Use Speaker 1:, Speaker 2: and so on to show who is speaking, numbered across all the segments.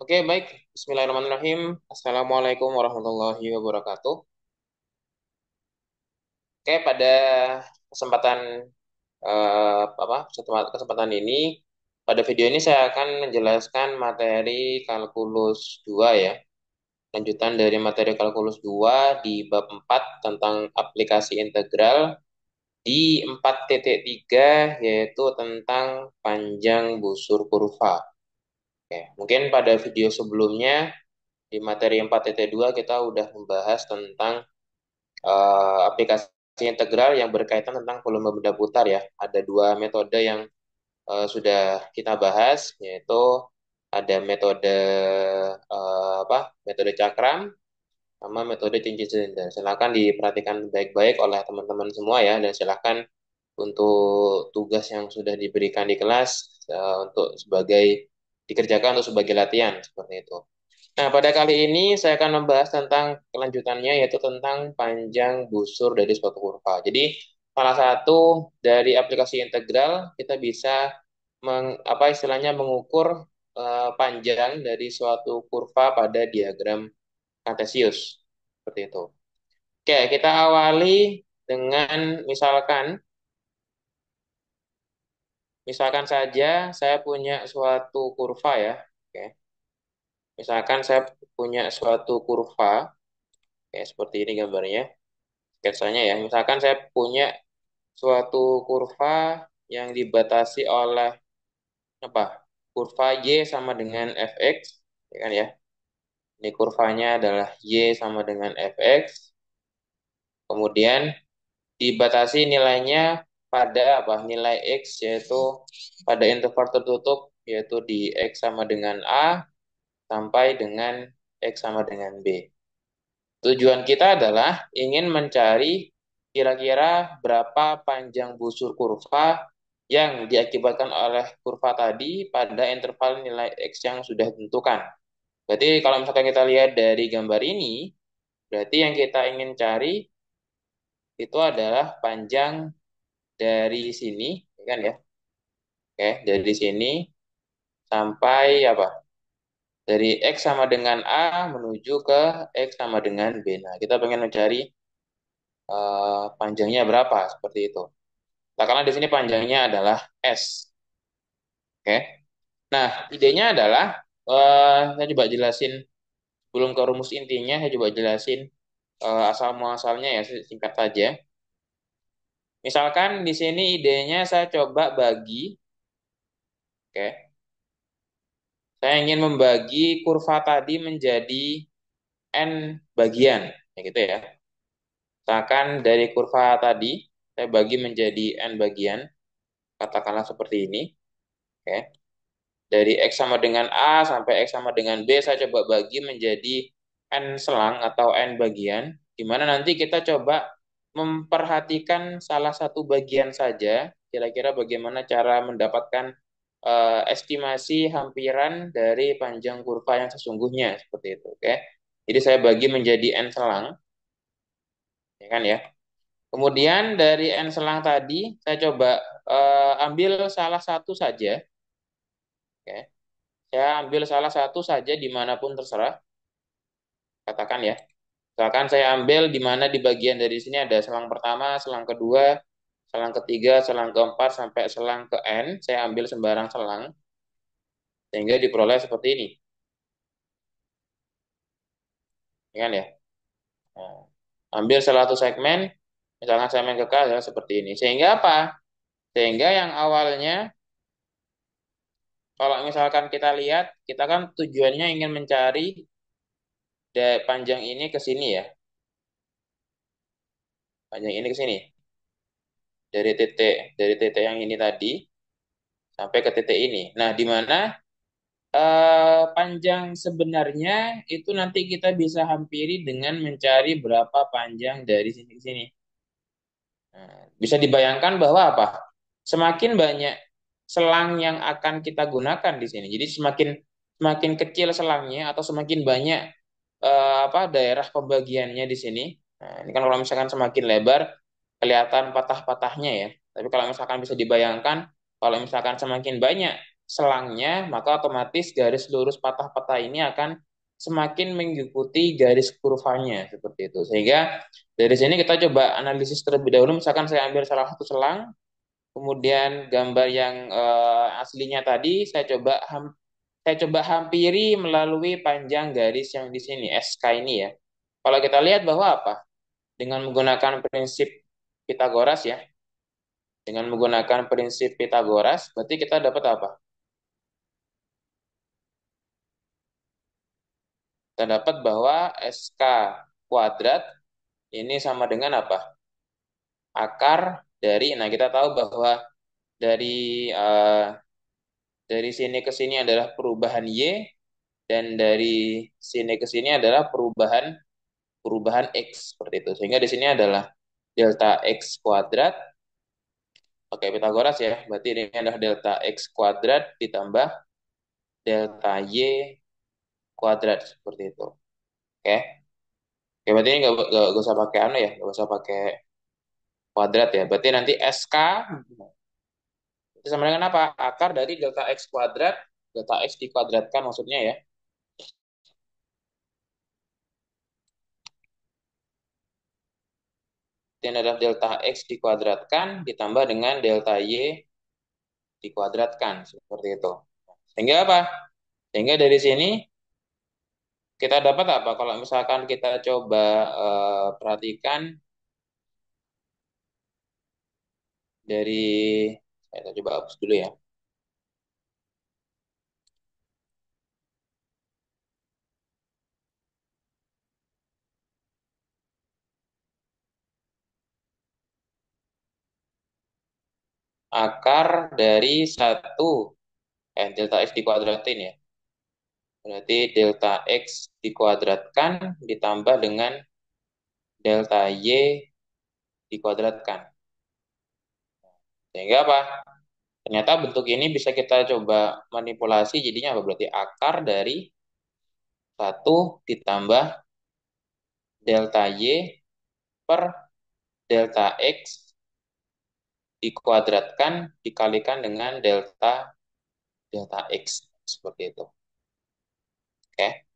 Speaker 1: Oke, baik. Bismillahirrahmanirrahim. Assalamualaikum warahmatullahi wabarakatuh. Oke, pada kesempatan kesempatan ini, pada video ini saya akan menjelaskan materi kalkulus 2 ya. Lanjutan dari materi kalkulus 2 di bab 4 tentang aplikasi integral di 4.3 yaitu tentang panjang busur kurva. Oke, mungkin pada video sebelumnya di materi 4.2 kita udah membahas tentang aplikasi integral yang berkaitan tentang volume benda putar ya. Ada dua metode yang sudah kita bahas, yaitu ada metode metode cakram sama metode cincin silinder. Silakan diperhatikan baik-baik oleh teman-teman semua ya, dan silakan untuk tugas yang sudah diberikan di kelas untuk dikerjakan untuk sebagai latihan seperti itu. Nah, pada kali ini saya akan membahas tentang kelanjutannya, yaitu tentang panjang busur dari suatu kurva. Jadi, salah satu dari aplikasi integral, kita bisa istilahnya mengukur panjang dari suatu kurva pada diagram kartesius. Seperti itu. Oke, kita awali dengan misalkan saja saya punya suatu kurva ya. Oke. Misalkan saya punya suatu kurva, kayak seperti ini gambarnya, sketsanya ya. Misalkan saya punya suatu kurva yang dibatasi oleh apa? Kurva Y sama dengan fx, ya kan ya. Ini kurvanya adalah Y sama dengan fx. Kemudian dibatasi nilainya pada nilai X, yaitu pada interval tertutup, yaitu di X sama dengan A sampai dengan X sama dengan B. Tujuan kita adalah ingin mencari kira-kira berapa panjang busur kurva yang diakibatkan oleh kurva tadi pada interval nilai X yang sudah ditentukan. Berarti kalau misalkan kita lihat dari gambar ini, berarti yang kita ingin cari itu adalah panjang dari sini, ya kan ya? Oke, dari sini sampai apa? Dari X sama dengan A menuju ke X sama dengan B. Nah, kita pengen mencari panjangnya berapa, seperti itu. Nah, karena di sini panjangnya adalah S. Oke. Nah, idenya adalah, saya coba jelasin, belum ke rumus intinya, saya coba jelasin asal muasalnya ya, singkat saja. Misalkan di sini idenya saya coba bagi, oke, saya ingin membagi kurva tadi menjadi N bagian, ya gitu ya. Misalkan dari kurva tadi, saya bagi menjadi N bagian, katakanlah seperti ini, oke. Dari X sama dengan A sampai X sama dengan B, saya coba bagi menjadi N selang atau N bagian, di mana nanti kita coba memperhatikan salah satu bagian saja, kira-kira bagaimana cara mendapatkan estimasi hampiran dari panjang kurva yang sesungguhnya, seperti itu. Oke. Jadi saya bagi menjadi N selang, ya kan ya. Kemudian dari N selang tadi, saya coba ambil salah satu saja, oke. Saya ambil salah satu saja dimanapun terserah, katakan ya. Misalkan saya ambil di mana di bagian dari sini ada selang pertama, selang kedua, selang ketiga, selang keempat, sampai selang ke N. Saya ambil sembarang selang, sehingga diperoleh seperti ini. Ya kan ya? Nah, ambil salah satu segmen, misalkan segmen ke K adalah seperti ini. Sehingga apa? Sehingga yang awalnya, kalau misalkan kita lihat, kita kan tujuannya ingin mencari panjang ini ke sini ya. Panjang ini ke sini. Dari titik yang ini tadi sampai ke titik ini. Nah, di mana panjang sebenarnya itu nanti kita bisa hampiri dengan mencari berapa panjang dari sini ke sini. Nah, bisa dibayangkan bahwa apa? Semakin banyak selang yang akan kita gunakan di sini. Jadi semakin semakin kecil selangnya atau semakin banyak daerah pembagiannya di sini. Nah, ini kan kalau misalkan semakin lebar kelihatan patah-patahnya ya. Tapi kalau misalkan bisa dibayangkan, kalau misalkan semakin banyak selangnya, maka otomatis garis lurus patah-patah ini akan semakin mengikuti garis kurvanya seperti itu. Sehingga dari sini kita coba analisis terlebih dahulu. Misalkan saya ambil salah satu selang, kemudian gambar yang aslinya tadi saya coba hampiri melalui panjang garis yang di sini SK ini ya. Kalau kita lihat bahwa apa? Dengan menggunakan prinsip Pitagoras ya, dengan menggunakan prinsip Pitagoras, berarti kita dapat apa? Kita dapat bahwa SK kuadrat ini sama dengan apa? Akar dari, nah kita tahu bahwa dari eh, dari sini ke sini adalah perubahan Y, dan dari sini ke sini adalah perubahan perubahan X seperti itu. Sehingga di sini adalah delta X kuadrat, pakai Pitagoras ya, berarti ini adalah delta X kuadrat ditambah delta Y kuadrat seperti itu. Oke. Oke, berarti ini nggak usah pakai anu ya, nggak usah pakai kuadrat ya. Berarti nanti SK itu sama dengan apa? Akar dari delta X kuadrat, delta X dikuadratkan maksudnya ya. Ini adalah delta X dikuadratkan ditambah dengan delta Y dikuadratkan seperti itu. Sehingga apa? Sehingga dari sini kita dapat apa? Kalau misalkan kita coba perhatikan dari, saya coba hapus dulu ya. Akar dari satu, delta X dikuadratin ya. Berarti delta X dikuadratkan ditambah dengan delta Y dikuadratkan. Sehingga apa? Ternyata bentuk ini bisa kita coba manipulasi, jadinya apa? Berarti akar dari satu ditambah delta Y per delta X dikuadratkan dikalikan dengan delta delta X. Seperti itu. Oke.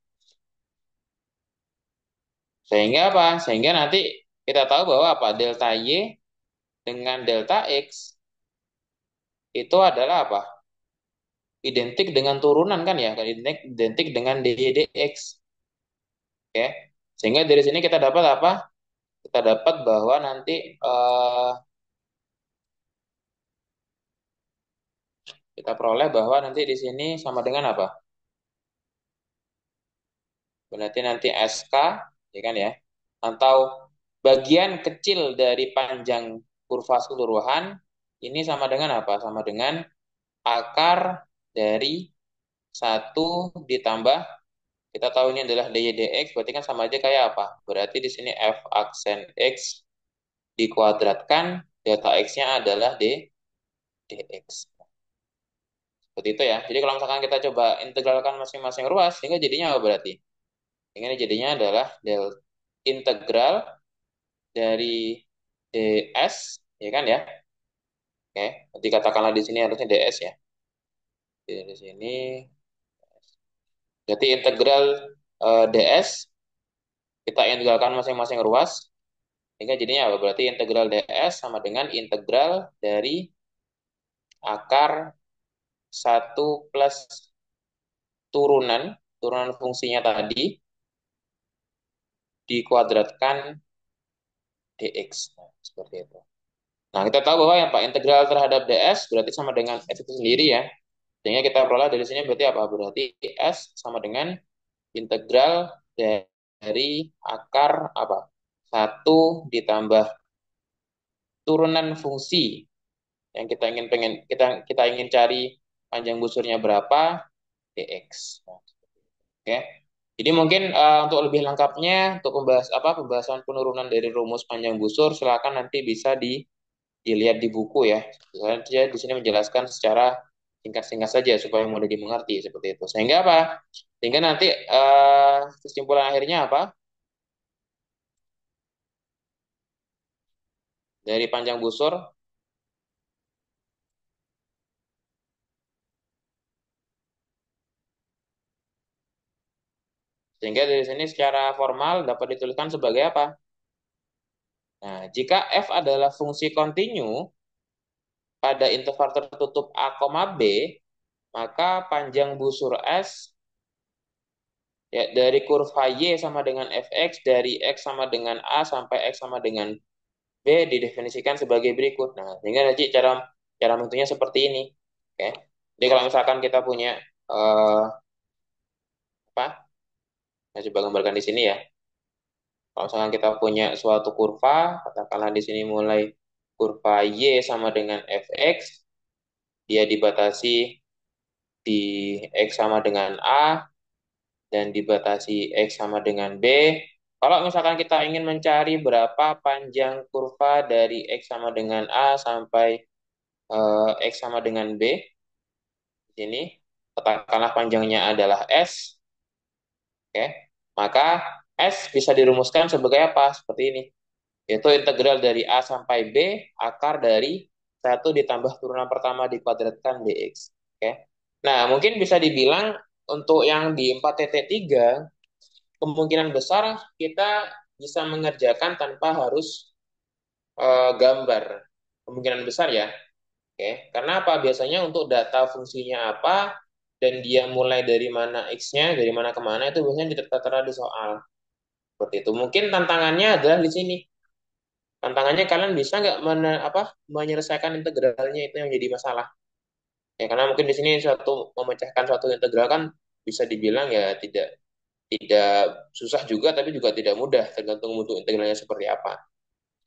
Speaker 1: Sehingga apa? Sehingga nanti kita tahu bahwa apa? Delta Y dengan delta X itu adalah apa? Identik dengan turunan kan ya? Identik dengan dydx. Oke. Sehingga dari sini kita dapat apa? Kita dapat bahwa nanti kita peroleh bahwa nanti di sini sama dengan apa? Berarti nanti SK, ya kan ya? Atau bagian kecil dari panjang kurva keseluruhan ini sama dengan apa? Sama dengan akar dari satu ditambah, kita tahu ini adalah dy dx, berarti kan sama aja kayak apa? Berarti di sini f aksen x dikuadratkan, delta x-nya adalah dx. Seperti itu ya. Jadi kalau misalkan kita coba integralkan masing-masing ruas, sehingga jadinya apa berarti? Sehingga jadinya adalah integral dari ds, ya kan ya? Oke, nanti katakanlah di sini harusnya ds ya. Di sini, jadi integral ds kita integralkan masing-masing ruas, sehingga jadinya apa? Berarti integral ds sama dengan integral dari akar satu plus turunan turunan fungsinya tadi dikuadratkan dx. Nah, seperti itu. Nah, kita tahu bahwa yang Pak integral terhadap ds berarti sama dengan s itu sendiri ya. Sehingga kita peroleh dari sini berarti apa? Berarti s sama dengan integral dari akar apa? Satu ditambah turunan fungsi yang kita kita ingin cari panjang busurnya berapa, dx. Nah, oke. Jadi mungkin untuk lebih lengkapnya untuk pembahasan penurunan dari rumus panjang busur, silakan nanti bisa dilihat di buku ya. Saya di sini menjelaskan secara singkat-singkat saja supaya mudah dimengerti seperti itu. Sehingga apa? Sehingga nanti kesimpulan akhirnya apa? Dari panjang busur Sehingga dari sini secara formal dapat dituliskan sebagai apa? Nah, jika f adalah fungsi kontinu pada interval tertutup a, b, maka panjang busur S ya, dari kurva Y sama dengan fx, dari X sama dengan A sampai X sama dengan B didefinisikan sebagai berikut. Nah, sehingga nanti cara cara menentunya seperti ini. Oke. Jadi kalau misalkan kita punya apa? Saya coba gambarkan di sini ya. Kalau misalkan kita punya suatu kurva, katakanlah di sini mulai kurva Y sama dengan fx, dia dibatasi di X sama dengan A, dan dibatasi X sama dengan B. Kalau misalkan kita ingin mencari berapa panjang kurva dari X sama dengan A sampai X sama dengan B, di sini katakanlah panjangnya adalah S, oke, maka S bisa dirumuskan sebagai apa? Seperti ini, yaitu integral dari A sampai B, akar dari 1 ditambah turunan pertama dikuadratkan dx. Oke. Nah, mungkin bisa dibilang untuk yang di 4.3 kemungkinan besar kita bisa mengerjakan tanpa harus gambar. Kemungkinan besar ya. Oke. Karena apa? Biasanya untuk data fungsinya apa dan dia mulai dari mana x-nya, dari mana kemana itu biasanya tertera di soal. Seperti itu. Mungkin tantangannya adalah di sini. Tantangannya kalian bisa nggak menyelesaikan integralnya itu yang jadi masalah. Ya, karena mungkin di sini suatu memecahkan suatu integral kan bisa dibilang ya tidak tidak susah juga tapi juga tidak mudah tergantung bentuk integralnya seperti apa.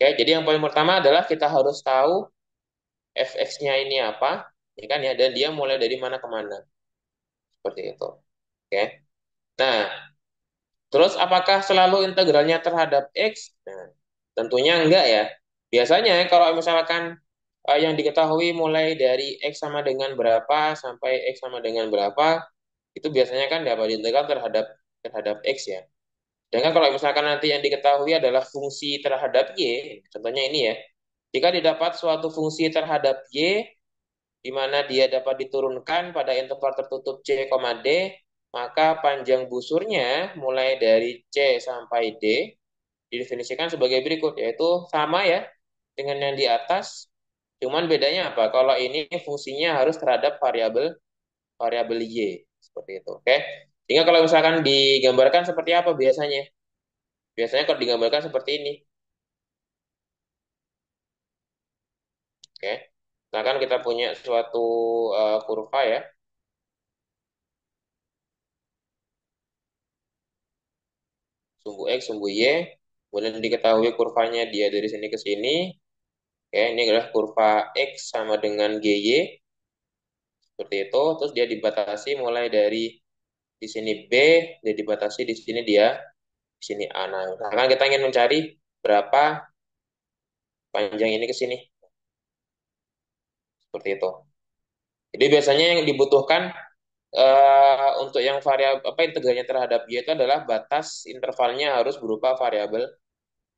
Speaker 1: Oke, jadi yang paling pertama adalah kita harus tahu fx-nya ini apa, ya kan ya, dan dia mulai dari mana ke mana, seperti itu. Oke. Nah, terus apakah selalu integralnya terhadap x? Nah, tentunya enggak ya. Biasanya kalau misalkan yang diketahui mulai dari x sama dengan berapa sampai x sama dengan berapa, itu biasanya kan dapat diintegral terhadap terhadap x ya. Sedangkan kalau misalkan nanti yang diketahui adalah fungsi terhadap y, contohnya ini ya, jika didapat suatu fungsi terhadap y, di mana dia dapat diturunkan pada interval tertutup C, D, maka panjang busurnya mulai dari C sampai D didefinisikan sebagai berikut, yaitu sama ya dengan yang di atas, cuman bedanya apa? Kalau ini fungsinya harus terhadap variabel variabel Y, seperti itu. Oke. Sehingga kalau misalkan digambarkan seperti apa biasanya? Biasanya kalau digambarkan seperti ini. Oke. Misalkan kita punya suatu kurva ya, sumbu X, sumbu Y, kemudian diketahui kurvanya dia dari sini ke sini. Oke, ini adalah kurva X sama dengan GY, seperti itu. Terus dia dibatasi mulai dari di sini B, dia dibatasi di sini dia, di sini A. Nah, misalkan kita ingin mencari berapa panjang ini ke sini, seperti itu. Jadi biasanya yang dibutuhkan untuk yang variabel apa integralnya terhadap y itu adalah batas intervalnya harus berupa variabel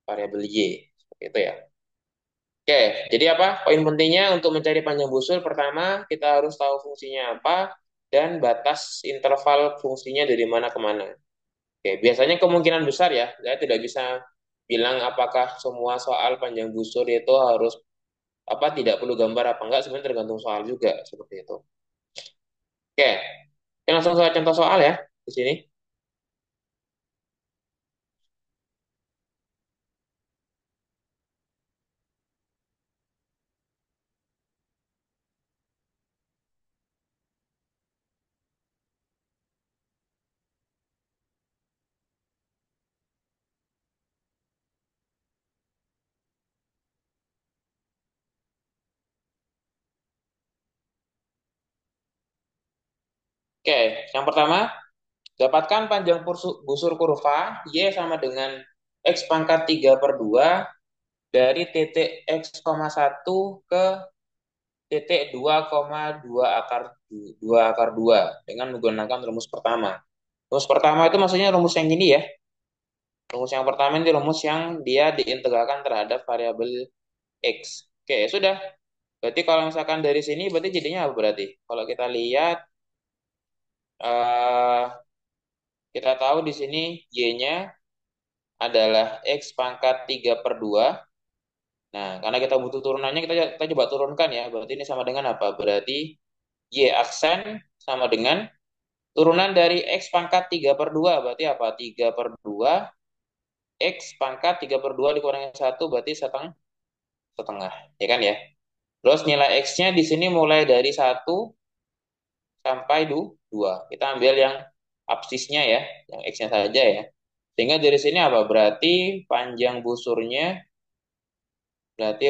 Speaker 1: variabel y, seperti itu ya. Oke, jadi apa? Poin pentingnya untuk mencari panjang busur, pertama kita harus tahu fungsinya apa dan batas interval fungsinya dari mana ke mana. Oke, biasanya kemungkinan besar ya, saya tidak bisa bilang apakah semua soal panjang busur itu harus apa tidak perlu gambar apa enggak, sebenarnya tergantung soal juga seperti itu. Oke, kita langsung soal contoh soal ya di sini. Oke, yang pertama, dapatkan panjang busur kurva Y sama dengan X pangkat 3 per 2 dari titik X,1 ke titik 2,2 akar 2 dengan menggunakan rumus pertama. Rumus pertama itu maksudnya rumus yang ini ya. Rumus yang pertama ini rumus yang dia diintegralkan terhadap variabel X. Oke, sudah. Berarti kalau misalkan dari sini berarti jadinya apa berarti? Kalau kita lihat eh, Kita tahu di sini Y-nya adalah X pangkat 3 per 2. Nah, karena kita butuh turunannya, kita coba turunkan ya. Berarti ini sama dengan apa? Berarti Y aksen sama dengan turunan dari X pangkat 3 per 2. Berarti apa? 3 per 2. X pangkat 3 per 2 dikurangi 1 berarti setengah. Ya kan ya? Terus nilai X-nya di sini mulai dari 1 sampai 2. Kita ambil yang absisnya ya, yang X-nya saja ya. Sehingga dari sini apa? Berarti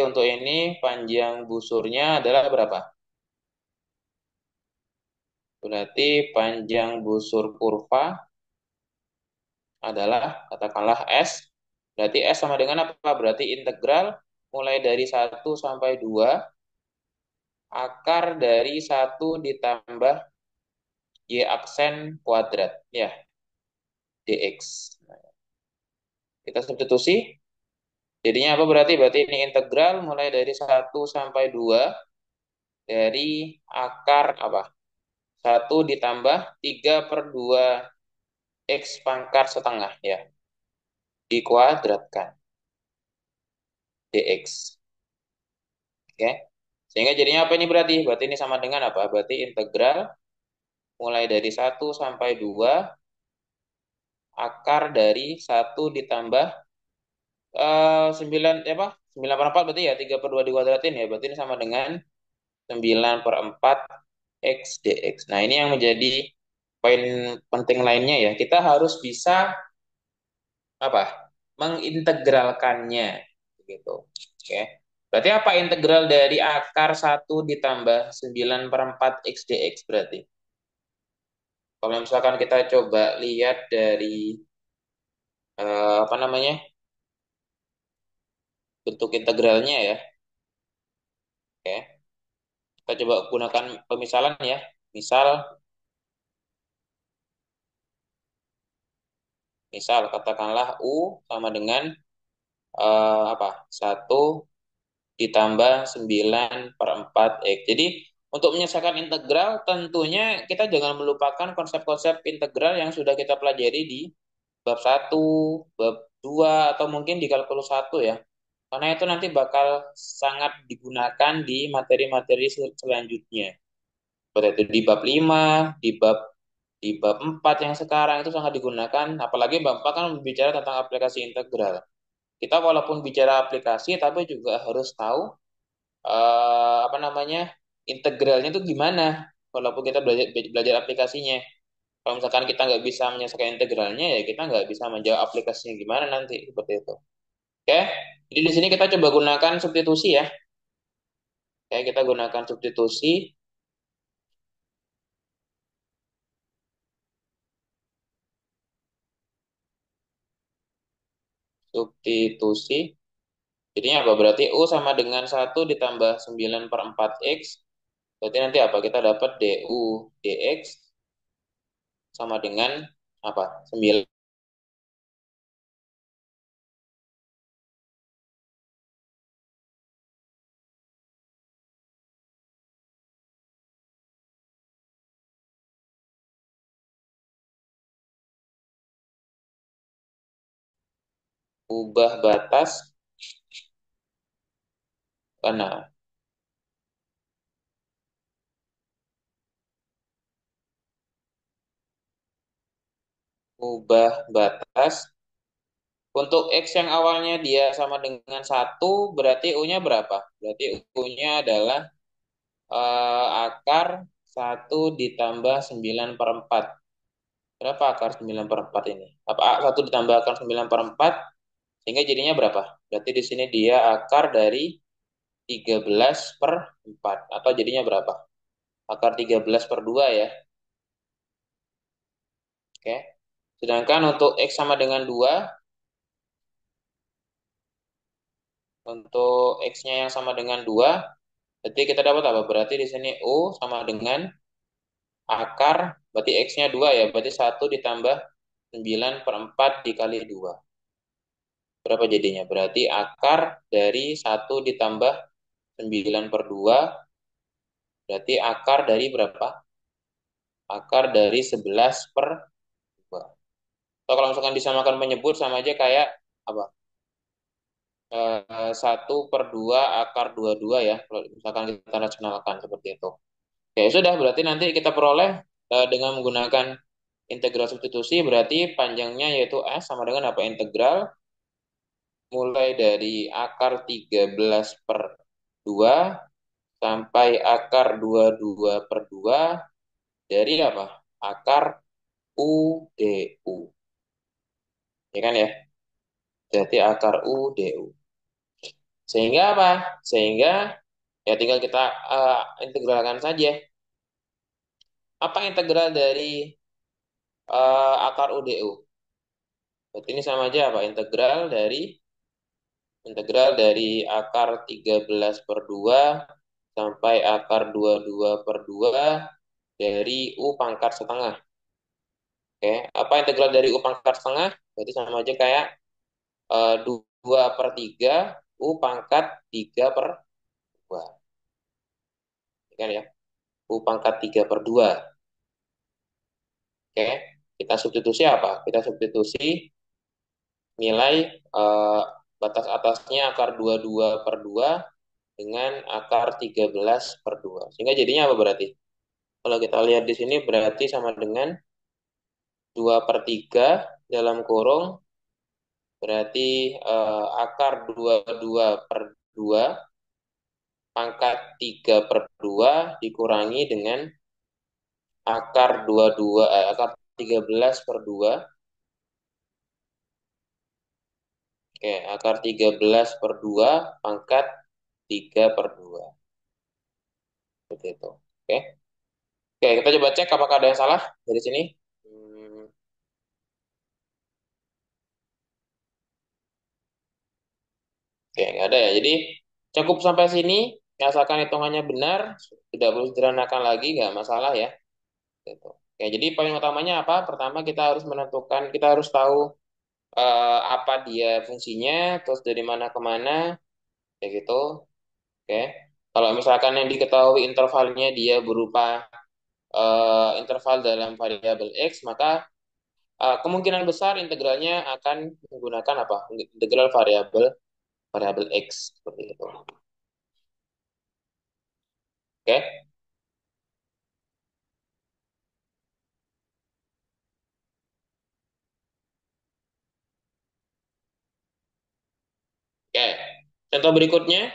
Speaker 1: untuk ini panjang busurnya adalah berapa? Berarti panjang busur kurva adalah katakanlah S. Berarti S sama dengan apa? Berarti integral mulai dari 1 sampai 2 akar dari 1 ditambah Y aksen kuadrat ya, dx. Nah, kita substitusi. Jadinya apa berarti? Berarti ini integral mulai dari 1 sampai 2 dari akar apa? 1 ditambah 3 per 2 X pangkat setengah ya. Dikuadratkan dx. Oke. Sehingga jadinya apa ini berarti? Berarti ini sama dengan apa? Berarti integral mulai dari 1 sampai 2 akar dari 1 ditambah 9 apa? 9 per 4 berarti ya 3 per 2 dikuadratin ya. Berarti ini sama dengan 9 per 4 X dx. Nah, ini yang menjadi poin penting lainnya ya. Kita harus bisa apa? Mengintegralkannya gitu. Oke. Berarti apa integral dari akar 1 ditambah 9 per 4 X dx berarti? Kalau misalkan kita coba lihat dari apa namanya? Bentuk integralnya ya. Oke. Kita coba gunakan pemisalan ya. Misal misal katakanlah U sama dengan apa? 1 ditambah 9 per 4 X. Jadi untuk menyelesaikan integral tentunya kita jangan melupakan konsep-konsep integral yang sudah kita pelajari di bab 1, bab 2 atau mungkin di kalkulus 1 ya. Karena itu nanti bakal sangat digunakan di materi-materi selanjutnya. Seperti itu di bab 5, di bab 4 yang sekarang itu sangat digunakan, apalagi bab 4 kan berbicara tentang aplikasi integral. Kita walaupun bicara aplikasi tapi juga harus tahu apa namanya? Integralnya itu gimana. Walaupun kita belajar belajar aplikasinya. Kalau misalkan kita nggak bisa menyelesaikan integralnya, ya kita nggak bisa menjawab aplikasinya gimana nanti seperti itu. Oke, jadi di sini kita coba gunakan substitusi ya. Oke, kita gunakan substitusi, substitusi. Jadinya apa? Berarti U sama dengan 1 ditambah 9 per 4 X. Berarti nanti apa? Kita dapat DU dx sama dengan apa? 9 ubah batas. Nah, ubah batas. Untuk X yang awalnya dia sama dengan 1, berarti U-nya berapa? Berarti U-nya adalah akar 1 ditambah 9 per 4. Berapa akar 9 per 4 ini? Apa 1 ditambah akar 9 per 4? Sehingga jadinya berapa? Berarti di sini dia akar dari 13 per 4. Atau jadinya berapa? Akar 13 per 2 ya. Oke. Sedangkan untuk X sama dengan 2, untuk X-nya yang sama dengan 2, berarti kita dapat apa? Berarti di sini U sama dengan akar, berarti X-nya 2 ya. Berarti 1 ditambah 9 per 4 dikali 2. Berapa jadinya? Berarti akar dari 1 ditambah 9 per 2, berarti akar dari berapa? Akar dari 11 per 2. Atau kalau misalkan disamakan menyebut sama aja kayak apa? 1/2 akar 22 ya. Kalau misalkan kita rasionalkan seperti itu. Ya sudah, berarti nanti kita peroleh dengan menggunakan integral substitusi, berarti panjangnya yaitu S sama dengan apa? Integral mulai dari akar 13 per 2 sampai akar 22 per 2 dari apa? Akar U DU. Ya kan ya? Berarti akar U DU. Sehingga apa? Sehingga ya tinggal kita integralkan saja. Apa integral dari akar U DU? Berarti ini sama aja apa? Integral dari akar 13 per 2 sampai akar 22 per 2 dari U pangkat setengah. Oke, apa integral dari U pangkat setengah? Berarti sama aja kayak 2 per 3 U pangkat 3 per 2. Ya kan ya? U pangkat 3 per 2. Oke, kita substitusi apa? Kita substitusi nilai eh, batas atasnya akar 22 per 2 dengan akar 13 per 2. Sehingga jadinya apa berarti? Kalau kita lihat di sini berarti sama dengan 2/3 dalam kurung berarti akar 22 per 2 pangkat 3 per 2 dikurangi dengan akar 13 per 2. Oke, akar 13 per 2 pangkat 3 per 2. Seperti itu. Oke. Oke, kita coba cek apakah ada yang salah dari sini. Hmm, oke, nggak ada ya. Jadi cukup sampai sini. Asalkan hitungannya benar, tidak perlu sederhanakan lagi, nggak masalah ya. Gitu. Oke, jadi poin utamanya apa? Pertama kita harus menentukan, kita harus tahu apa dia fungsinya, terus dari mana ke mana, kayak gitu. Oke. Kalau misalkan yang diketahui intervalnya dia berupa interval dalam variabel x, maka kemungkinan besar integralnya akan menggunakan apa? Integral variabel variabel x seperti itu. Oke. Oke. Contoh berikutnya,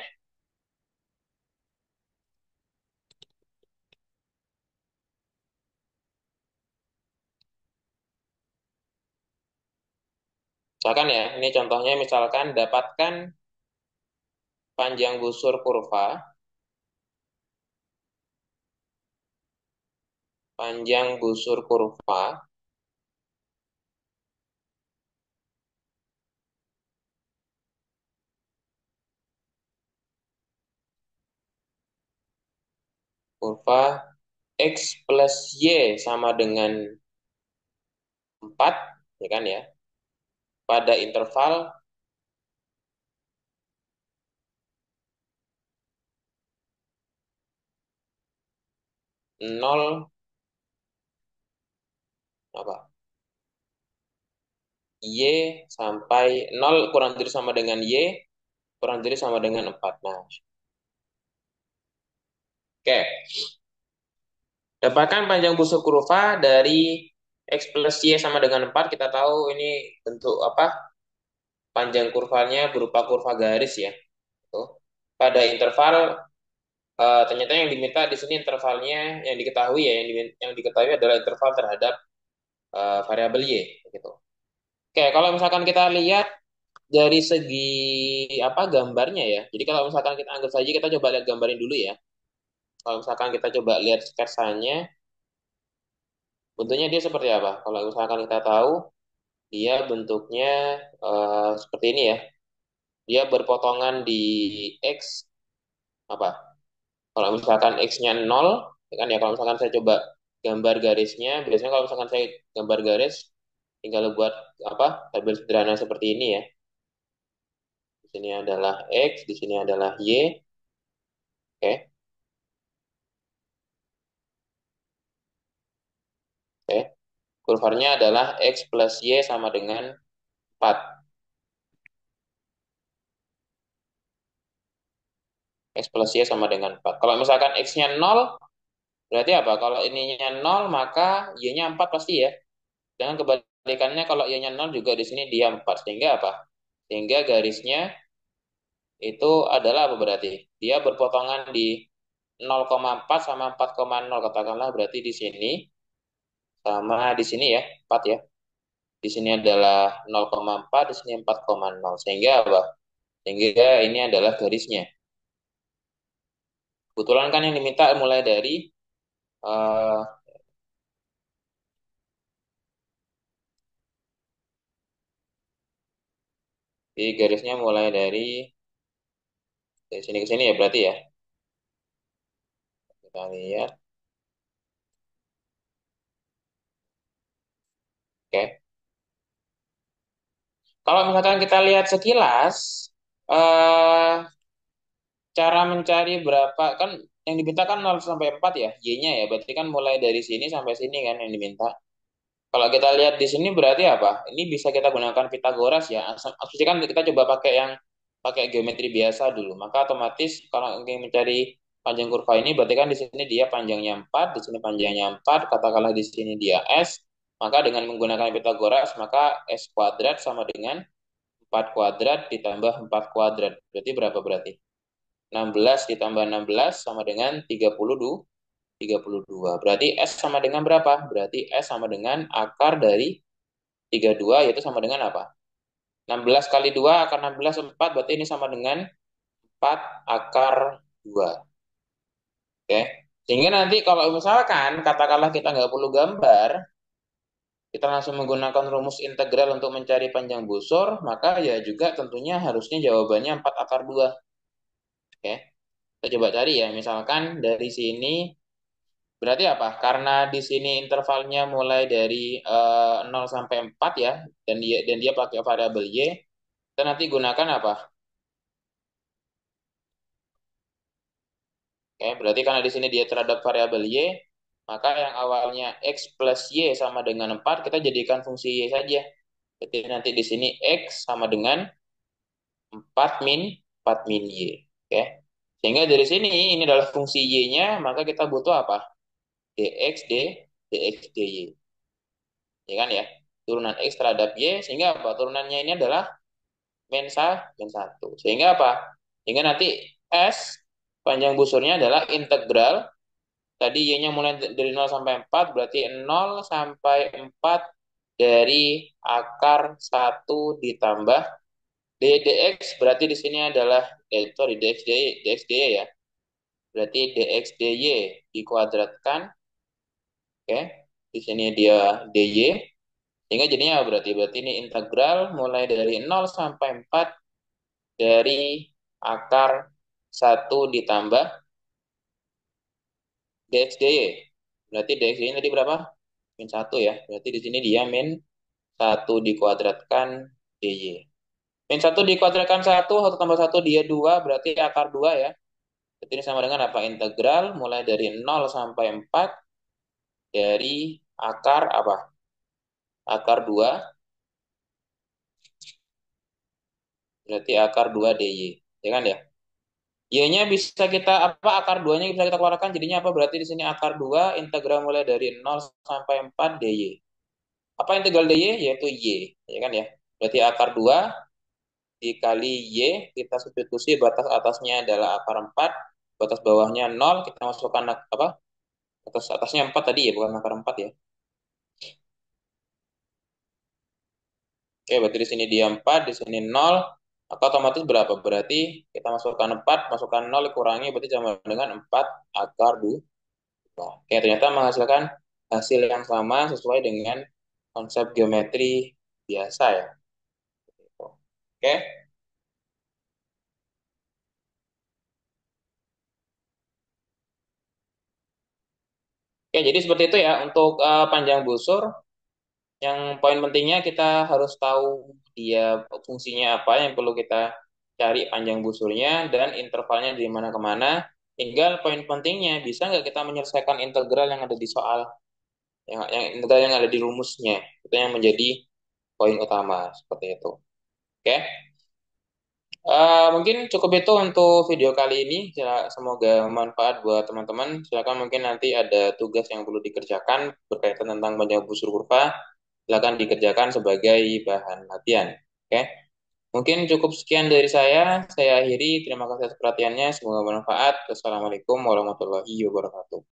Speaker 1: misalkan ya, ini contohnya misalkan dapatkan panjang busur kurva kurva x plus y sama dengan 4, ya kan ya, pada interval 0 apa? Y sampai 0 kurang dari sama dengan y kurang dari sama dengan 4. Nah, oke. Dapatkan panjang busur kurva dari x plus y sama dengan 4. Kita tahu ini bentuk apa? Panjang kurvanya berupa kurva garis ya. Tuh. Pada interval ternyata yang diminta di sini intervalnya yang diketahui ya, yang diketahui adalah interval terhadap variabel y gitu. Oke, kalau misalkan kita lihat dari segi apa gambarnya ya. Jadi kalau misalkan kita anggap saja kita coba lihat gambarin dulu ya. Kalau misalkan kita coba lihat sketsanya, bentuknya dia seperti apa? Kalau misalkan kita tahu dia bentuknya seperti ini ya. Dia berpotongan di X apa? Kalau misalkan X-nya 0, ya kan ya, kalau misalkan saya coba gambar garisnya, biasanya kalau misalkan saya gambar garis, tinggal buat apa? Tabel sederhana seperti ini ya. Di sini adalah X, di sini adalah Y, oke, oke. Kurvanya adalah X plus Y sama dengan 4. X plus Y sama dengan 4. Kalau misalkan X-nya 0, berarti apa? Kalau ininya 0, maka Y-nya 4 pasti ya. Dengan kebalikannya, kalau Y-nya 0 juga di sini dia 4. Sehingga apa? Sehingga garisnya itu adalah apa berarti? Dia berpotongan di 0,4 sama 4,0 katakanlah berarti di sini sama di sini ya, 4 ya. Di sini adalah 0,4, di sini 4,0. Sehingga apa? Sehingga ini adalah garisnya. Kebetulan kan yang diminta mulai dari eh di garisnya mulai dari sini ke sini ya berarti ya. Kita lihat. Oke. Kalau misalkan kita lihat sekilas, eh cara mencari berapa kan yang diminta kan 0 sampai 4 ya, Y-nya ya. Berarti kan mulai dari sini sampai sini kan yang diminta. Kalau kita lihat di sini berarti apa? Ini bisa kita gunakan Pitagoras ya. Asumsi kan kita coba pakai geometri biasa dulu. Maka otomatis kalau ingin mencari panjang kurva ini berarti kan di sini dia panjangnya 4, di sini panjangnya 4, katakanlah di sini dia S. Maka dengan menggunakan Pitagoras maka S kuadrat sama dengan 4 kuadrat ditambah 4 kuadrat. Berarti berapa berarti? 16 ditambah 16 sama dengan 32. Berarti S sama dengan berapa? Berarti S sama dengan akar dari 32 yaitu sama dengan apa? 16 kali 2 akar 16 4 berarti ini sama dengan 4 akar 2. Oke. Sehingga nanti kalau misalkan katakanlah kita nggak perlu gambar, kita langsung menggunakan rumus integral untuk mencari panjang busur, maka ya juga tentunya harusnya jawabannya 4 akar 2. Oke. Kita coba cari ya. Misalkan dari sini berarti apa? Karena di sini intervalnya mulai dari 0 sampai 4 ya, dan dia pakai variabel Y, kita nanti gunakan apa? Oke, berarti karena di sini dia terhadap variabel Y, maka yang awalnya X plus Y sama dengan 4 kita jadikan fungsi Y saja. Jadi nanti di sini X sama dengan 4 min Y. Oke. Sehingga dari sini ini adalah fungsi Y-nya, maka kita butuh apa? dx dx dy. Ya kan ya? Turunan X terhadap Y, sehingga apa? Turunannya ini adalah min 1. Sehingga apa? Sehingga nanti S, panjang busurnya adalah integral. Tadi Y-nya mulai dari 0 sampai 4, berarti 0 sampai 4 dari akar 1 ditambah dx, berarti di sini adalah, sorry, dx dy ya. Berarti dx dy dikuadratkan, oke. Di sini dia dy, sehingga jadinya apa berarti? Berarti ini integral mulai dari 0 sampai 4 dari akar 1 ditambah dx dy. Berarti dx dy tadi berapa? Min 1 ya. Berarti di sini dia min 1 dikuadratkan dy. Min 1 dikuadratkan 1, 1 tambah 1 dia 2, berarti akar 2 ya. Berarti ini sama dengan apa? Integral mulai dari 0 sampai 4 dari akar apa? Akar 2, berarti akar 2 dy. Ya kan ya? Y-nya bisa kita apa? Akar 2-nya bisa kita keluarkan jadinya apa? Berarti di sini akar 2 integral mulai dari 0 sampai 4 dy. Apa integral dy? Yaitu y, ya kan ya? Berarti akar 2 dikali y, kita substitusi batas atasnya adalah akar 4, batas bawahnya 0, kita masukkan apa? Batas atasnya 4 tadi ya, bukan akar 4 ya. Oke, berarti di sini dia 4, di sini 0, maka otomatis berapa? Berarti kita masukkan 4, masukkan 0, kurangi, berarti sama dengan 4 akar 2. Oke, ternyata menghasilkan hasil yang sama sesuai dengan konsep geometri biasa ya. Oke, oke jadi seperti itu ya untuk panjang busur. Yang poin pentingnya kita harus tahu dia fungsinya apa yang perlu kita cari panjang busurnya dan intervalnya dari mana ke mana. Tinggal poin pentingnya bisa nggak kita menyelesaikan integral yang ada di soal. yang ada di rumusnya itu yang menjadi poin utama seperti itu. Oke. Mungkin cukup itu untuk video kali ini. Semoga bermanfaat buat teman-teman. Silakan mungkin nanti ada tugas yang perlu dikerjakan berkaitan tentang banyak busur kurva. Silakan dikerjakan sebagai bahan latihan. Oke. Mungkin cukup sekian dari saya. Saya akhiri. Terima kasih atas perhatiannya. Semoga bermanfaat. Wassalamualaikum warahmatullahi wabarakatuh.